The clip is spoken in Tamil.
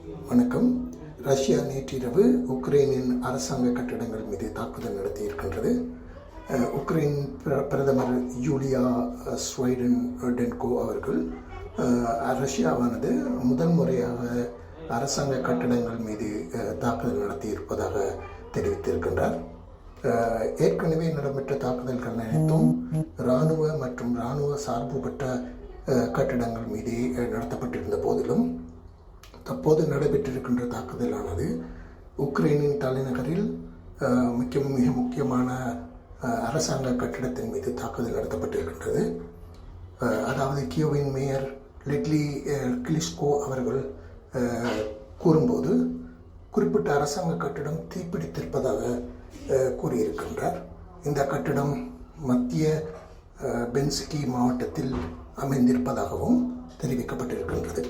வணக்கம். ரஷ்யா நேற்றிரவு உக்ரைனின் அரசாங்க கட்டிடங்கள் மீது தாக்குதல் நடத்தியிருக்கின்றது. உக்ரைன் பிரதமர் யூலியா ஸ்வைடென்கோ அவர்கள் ரஷ்யாவானது முதல் முறையாக அரசாங்க கட்டிடங்கள் மீது தாக்குதல் நடத்தியிருப்பதாக தெரிவித்திருக்கின்றார். ஏற்கனவே நடைபெற்ற தாக்குதல்கள் அனைத்தும் இராணுவ மற்றும் இராணுவ சார்புபட்ட கட்டிடங்கள் மீது நடத்தப்பட்டிருந்த போதிலும் தற்போது நடைபெற்றிருக்கின்ற தாக்குதலானது உக்ரைனின் தலைநகரில் மிக முக்கியமான அரசாங்க கட்டிடத்தின் மீது தாக்குதல் நடத்தப்பட்டிருக்கின்றது. அதாவது கியோவின் மேயர் லெட்லி கிளிஸ்கோ அவர்கள் கூறும்போது குறிப்பிட்ட அரசாங்க கட்டிடம் தீப்பிடித்திருப்பதாக கூறியிருக்கின்றார். இந்த கட்டிடம் மத்திய பென்ஸ்கி மாவட்டத்தில் அமைந்திருப்பதாகவும் தெரிவிக்கப்பட்டிருக்கின்றது.